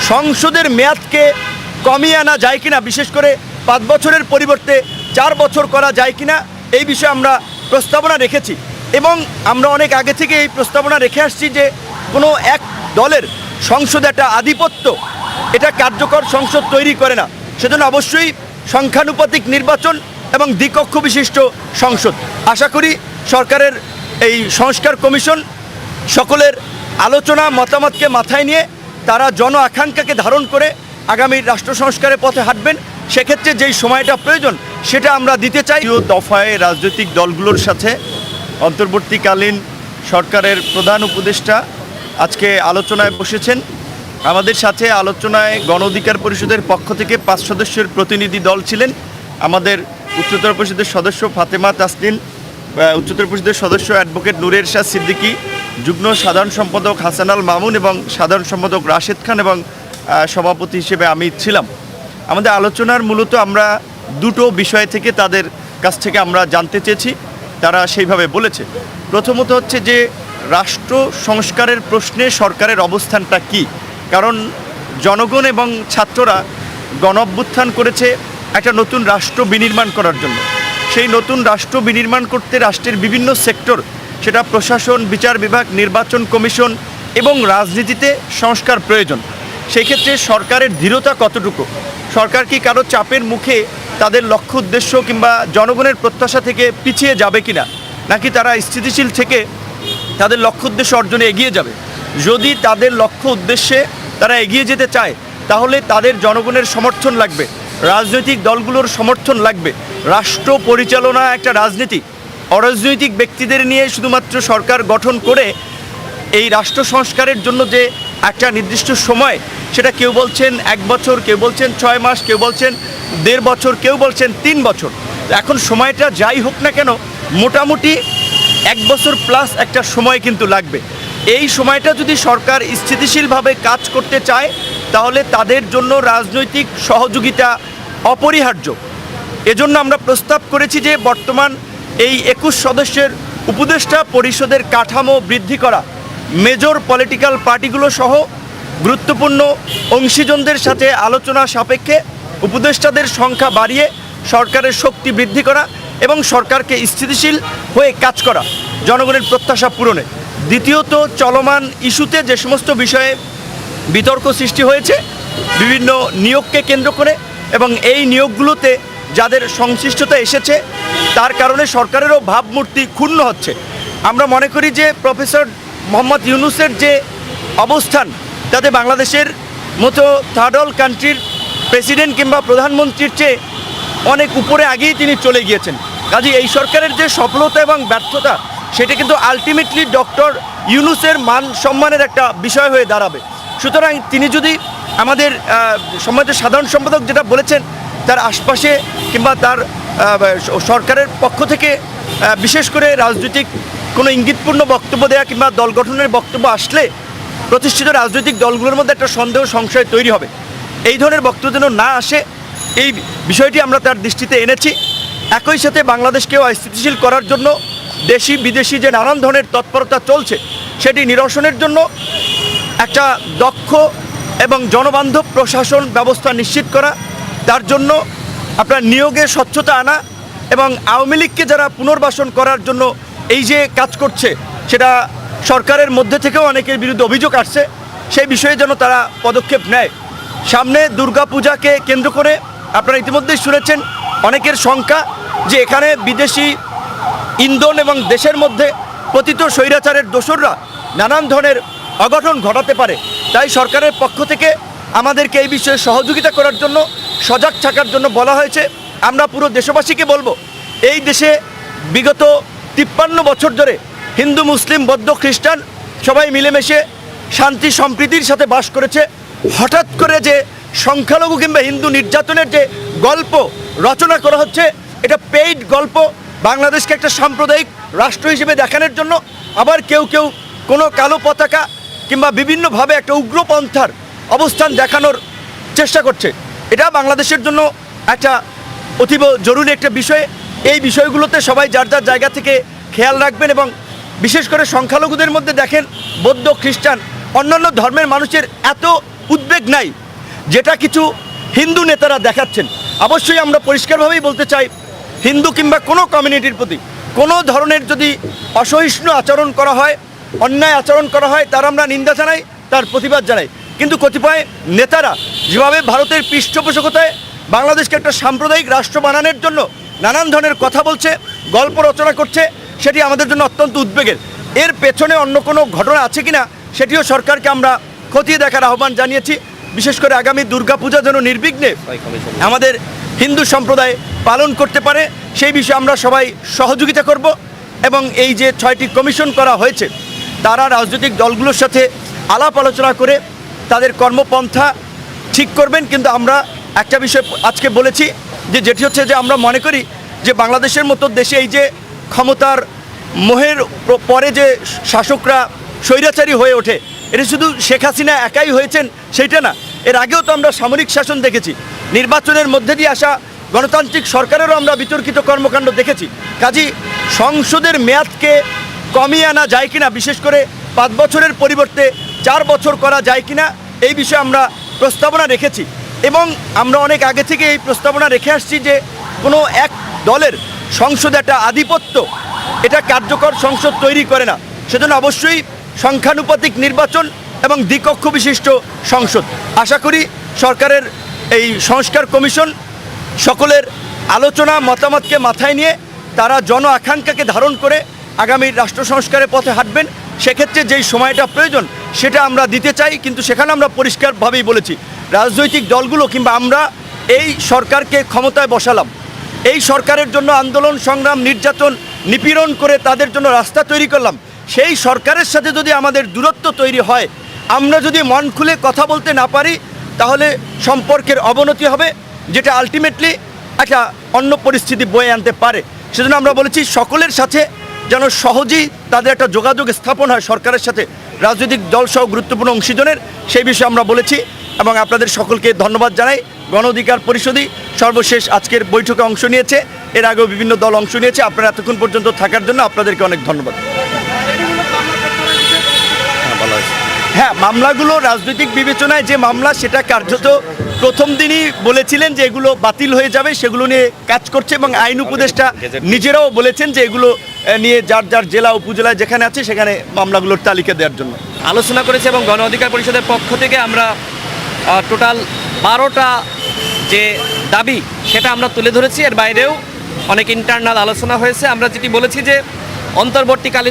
সংসদের মেয়াদকে কমিয়ে আনা যায় কিনা, বিশেষ করে 5 বছরের পরিবর্তে 4 বছর করা যায় কিনা, এই বিষয়ে আমরা প্রস্তাবনা রেখেছি। এবং আমরা অনেক আগে থেকে এই প্রস্তাবনা রেখে আসছি যে কোনো এক দলের সংসদে একটা আধিপত্য, এটা কার্যকর সংসদ তৈরি করে না। সেজন্য অবশ্যই সংখ্যানুপাতিক নির্বাচন এবং দ্বিকক্ষ বিশিষ্ট সংসদ। আশা করি সরকারের এই সংস্কার কমিশন সকলের আলোচনা মতামতকে মাথায় নিয়ে তারা জন আকাঙ্ক্ষাকে ধারণ করে আগামী রাষ্ট্র সংস্কারের পথে হাঁটবেন। সেক্ষেত্রে যেই সময়টা প্রয়োজন সেটা আমরা দিতে চাই। দফায় রাজনৈতিক দলগুলোর সাথে অন্তর্বর্তীকালীন সরকারের প্রধান উপদেষ্টা আজকে আলোচনায় বসেছেন। আমাদের সাথে আলোচনায় গণ অধিকার পরিষদের পক্ষ থেকে 5 সদস্যের প্রতিনিধি দল ছিলেন। আমাদের উচ্চতর পরিষদের সদস্য ফাতেমা তাসনিন, উচ্চতর পরিষদের সদস্য অ্যাডভোকেট নূরের শাহ সিদ্দিকী, যুগ্ম সাধারণ সম্পাদক হাসান আল মামুন এবং সাধারণ সম্পাদক রাশেদ খান এবং সভাপতি হিসেবে আমি ছিলাম। আমাদের আলোচনার মূলত আমরা দুটো বিষয় থেকে তাদের কাছ থেকে আমরা জানতে চেয়েছি, তারা সেইভাবে বলেছে। প্রথমত হচ্ছে যে রাষ্ট্র সংস্কারের প্রশ্নে সরকারের অবস্থানটা কি, কারণ জনগণ এবং ছাত্ররা গণ অভ্যুত্থান করেছে একটা নতুন রাষ্ট্র বিনির্মাণ করার জন্য। সেই নতুন রাষ্ট্র বিনির্মাণ করতে রাষ্ট্রের বিভিন্ন সেক্টর, সেটা প্রশাসন, বিচার বিভাগ, নির্বাচন কমিশন এবং রাজনীতিতে সংস্কার প্রয়োজন। সেই ক্ষেত্রে সরকারের দৃঢ়তা কতটুকু, সরকার কি কারো চাপের মুখে তাদের লক্ষ্য উদ্দেশ্য কিংবা জনগণের প্রত্যাশা থেকে পিছিয়ে যাবে কিনা, নাকি তারা স্থিতিশীল থেকে তাদের লক্ষ্য উদ্দেশ্য অর্জনে এগিয়ে যাবে। যদি তাদের লক্ষ্য উদ্দেশ্যে তারা এগিয়ে যেতে চায় তাহলে তাদের জনগণের সমর্থন লাগবে, রাজনৈতিক দলগুলোর সমর্থন লাগবে। রাষ্ট্র পরিচালনা একটা রাজনীতি, অরাজনৈতিক ব্যক্তিদের নিয়ে শুধুমাত্র সরকার গঠন করে এই রাষ্ট্র সংস্কারের জন্য যে একটা নির্দিষ্ট সময়, সেটা কেউ বলছেন 1 বছর, কেউ বলছেন 6 মাস, কেউ বলছেন 1.5 বছর, কেউ বলছেন 3 বছর। এখন সময়টা যাই হোক না কেন, মোটামুটি 1 বছর প্লাস একটা সময় কিন্তু লাগবে। এই সময়টা যদি সরকার স্থিতিশীলভাবে কাজ করতে চায় তাহলে তাদের জন্য রাজনৈতিক সহযোগিতা অপরিহার্য। এজন্য আমরা প্রস্তাব করেছি যে বর্তমান এই 21 সদস্যের উপদেষ্টা পরিষদের কাঠামো বৃদ্ধি করা, মেজর পলিটিক্যাল পার্টিগুলো সহ গুরুত্বপূর্ণ অংশীজনদের সাথে আলোচনা সাপেক্ষে উপদেষ্টাদের সংখ্যা বাড়িয়ে সরকারের শক্তি বৃদ্ধি করা এবং সরকারকে স্থিতিশীল হয়ে কাজ করা জনগণের প্রত্যাশা পূরণে। দ্বিতীয়ত, চলমান ইস্যুতে যে সমস্ত বিষয়ে বিতর্ক সৃষ্টি হয়েছে বিভিন্ন নিয়োগকে কেন্দ্র করে, এবং এই নিয়োগগুলোতে যাদের সংশ্লিষ্টতা এসেছে তার কারণে সরকারেরও ভাবমূর্তি ক্ষুণ্ণ হচ্ছে। আমরা মনে করি যে প্রফেসর মোহাম্মদ ইউনূসের যে অবস্থান, তাতে বাংলাদেশের মতো থার্ড ওয়ার্ল্ড কান্ট্রির প্রেসিডেন্ট কিংবা প্রধানমন্ত্রীর চেয়ে অনেক উপরে আগেই তিনি চলে গিয়েছেন। কাজে এই সরকারের যে সফলতা এবং ব্যর্থতা, সেটা কিন্তু আলটিমেটলি ডক্টর ইউনূসের মান সম্মানের একটা বিষয় হয়ে দাঁড়াবে। সুতরাং তিনি যদি আমাদের সম্মানিত সাধারণ সম্পাদক যেটা বলেছেন, তার আশপাশে কিংবা তার সরকারের পক্ষ থেকে বিশেষ করে রাজনৈতিক কোনো ইঙ্গিতপূর্ণ বক্তব্য দেওয়া কিংবা দল গঠনের বক্তব্য আসলে প্রতিষ্ঠিত রাজনৈতিক দলগুলোর মধ্যে একটা সন্দেহ সংশয় তৈরি হবে। এই ধরনের বক্তব্য যেন না আসে, এই বিষয়টি আমরা তার দৃষ্টিতে এনেছি। একই সাথে বাংলাদেশকেও স্থিতিশীল করার জন্য দেশি বিদেশি যে নানান ধরনের তৎপরতা চলছে, সেটি নিরসনের জন্য একটা দক্ষ এবং জনবান্ধব প্রশাসন ব্যবস্থা নিশ্চিত করা, তার জন্য আপনার নিয়োগে স্বচ্ছতা আনা এবং আওয়ামী লীগকে যারা পুনর্বাসন করার জন্য এই যে কাজ করছে, সেটা সরকারের মধ্যে থেকেও অনেকের বিরুদ্ধে অভিযোগ আসছে, সেই বিষয়ে যেন তারা পদক্ষেপ নেয়। সামনে দুর্গাপূজাকে কেন্দ্র করে আপনারা ইতিমধ্যেই শুনেছেন অনেকের শঙ্কা যে এখানে বিদেশি ইন্ধন এবং দেশের মধ্যে পতিত স্বৈরাচারের দোসররা নানান ধরনের অঘটন ঘটাতে পারে। তাই সরকারের পক্ষ থেকে আমাদেরকে এই বিষয়ে সহযোগিতা করার জন্য, সজাগ থাকার জন্য বলা হয়েছে। আমরা পুরো দেশবাসীকে বলবো, এই দেশে বিগত 53 বছর ধরে হিন্দু, মুসলিম, বৌদ্ধ, খ্রিস্টান সবাই মিলেমিশে শান্তি সম্প্রীতির সাথে বাস করেছে। হঠাৎ করে যে সংখ্যালঘু কিংবা হিন্দু নির্যাতনের যে গল্প রচনা করা হচ্ছে, এটা পেইড গল্প, বাংলাদেশকে একটা সাম্প্রদায়িক রাষ্ট্র হিসেবে দেখানোর জন্য। আবার কেউ কেউ কোনো কালো পতাকা কিংবা বিভিন্নভাবে একটা উগ্রপন্থার অবস্থান দেখানোর চেষ্টা করছে। এটা বাংলাদেশের জন্য একটা অতীব জরুরি একটা বিষয়। এই বিষয়গুলোতে সবাই যার যার জায়গা থেকে খেয়াল রাখবেন, এবং বিশেষ করে সংখ্যালঘুদের মধ্যে দেখেন বৌদ্ধ, খ্রিস্টান, অন্যান্য ধর্মের মানুষের এত উদ্বেগ নাই, যেটা কিছু হিন্দু নেতারা দেখাচ্ছেন। অবশ্যই আমরা পরিষ্কারভাবেই বলতে চাই, হিন্দু কিংবা কোনো কমিউনিটির প্রতি কোনো ধরনের যদি অসহিষ্ণু আচরণ করা হয়, অন্যায় আচরণ করা হয়, তার আমরা নিন্দা জানাই, তার প্রতিবাদ জানাই। কিন্তু কতিপয় নেতারা যেভাবে ভারতের পৃষ্ঠপোষকতায় বাংলাদেশকে একটা সাম্প্রদায়িক রাষ্ট্র বানানোর জন্য নানান ধরনের কথা বলছে, গল্প রচনা করছে, সেটি আমাদের জন্য অত্যন্ত উদ্বেগের। এর পেছনে অন্য কোনো ঘটনা আছে কিনা সেটিও সরকারকে আমরা খতিয়ে দেখার আহ্বান জানিয়েছি। বিশেষ করে আগামী দুর্গাপূজা যেন নির্বিঘ্নে আমাদের হিন্দু সম্প্রদায় পালন করতে পারে, সেই বিষয়ে আমরা সবাই সহযোগিতা করব। এবং এই যে 6টি কমিশন করা হয়েছে, তারা রাজনৈতিক দলগুলোর সাথে আলাপ আলোচনা করে তাদের কর্মপন্থা ঠিক করবেন। কিন্তু আমরা একটা বিষয় আজকে বলেছি, যেটি হচ্ছে যে আমরা মনে করি যে বাংলাদেশের মতো দেশে এই যে ক্ষমতার মোহের পরে যে শাসকরা স্বৈরাচারী হয়ে ওঠে, এটা শুধু শেখ হাসিনা একাই হয়েছেন সেইটা না, এর আগেও তো আমরা সামরিক শাসন দেখেছি, নির্বাচনের মধ্যে দিয়ে আসা গণতান্ত্রিক সরকারেরও আমরা বিতর্কিত কর্মকাণ্ড দেখেছি। কাজী সংসদের মেয়াদকে কমিয়ে আনা যায় কিনা, বিশেষ করে 5 বছরের পরিবর্তে 4 বছর করা যায় কিনা, এই বিষয়ে আমরা প্রস্তাবনা রেখেছি। এবং আমরা অনেক আগে থেকে এই প্রস্তাবনা রেখে আসছি যে কোনো এক দলের সংসদে একটা আধিপত্য, এটা কার্যকর সংসদ তৈরি করে না। সেজন্য অবশ্যই সংখ্যানুপাতিক নির্বাচন এবং দ্বিকক্ষ বিশিষ্ট সংসদ। আশা করি সরকারের এই সংস্কার কমিশন সকলের আলোচনা মতামতকে মাথায় নিয়ে তারা জন আকাঙ্ক্ষাকে ধারণ করে আগামী রাষ্ট্র সংস্কারের পথে হাঁটবেন। সেক্ষেত্রে যেই সময়টা প্রয়োজন সেটা আমরা দিতে চাই, কিন্তু সেখানে আমরা পরিষ্কারভাবেই বলেছি, রাজনৈতিক দলগুলো কিংবা আমরা এই সরকারকে ক্ষমতায় বসালাম, এই সরকারের জন্য আন্দোলন সংগ্রাম নির্যাতন নিপীড়ন করে তাদের জন্য রাস্তা তৈরি করলাম, সেই সরকারের সাথে যদি আমাদের দূরত্ব তৈরি হয়, আমরা যদি মন খুলে কথা বলতে না পারি, তাহলে সম্পর্কের অবনতি হবে, যেটা আলটিমেটলি একটা অন্য পরিস্থিতি বয়ে আনতে পারে। সেজন্য আমরা বলেছি সকলের সাথে যেন সহজেই তাদের একটা যোগাযোগ স্থাপন হয় সরকারের সাথে, রাজনৈতিক দলসহ গুরুত্বপূর্ণ অংশীজনের, সেই বিষয়ে আমরা বলেছি। এবং আপনাদের সকলকে ধন্যবাদ জানাই। গণ অধিকার পরিষদই সর্বশেষ আজকের বৈঠকে অংশ নিয়েছে, এর আগেও বিভিন্ন দল অংশ নিয়েছে। আপনারা এতক্ষণ পর্যন্ত থাকার জন্য আপনাদেরকে অনেক ধন্যবাদ। হ্যাঁ, মামলাগুলো রাজনৈতিক বিবেচনায় যে মামলা, সেটা কার্যত প্রথম দিনই বলেছিলেন যে এগুলো বাতিল হয়ে যাবে, সেগুলো নিয়ে কাজ করছে। এবং আইন উপদেষ্টা নিজেরাও বলেছেন যে এগুলো নিয়ে যার যার জেলা উপজেলায় যেখানে আছে সেখানে মামলাগুলোর তালিকা দেওয়ার জন্য আলোচনা করেছে। এবং গণ অধিকার পরিষদের পক্ষ থেকে আমরা টোটাল 12টা যে দাবি সেটা আমরা তুলে ধরেছি। এর বাইরেও অনেক ইন্টারনাল আলোচনা হয়েছে। আমরা যেটি বলেছি যে অন্তর্বর্তীকালীন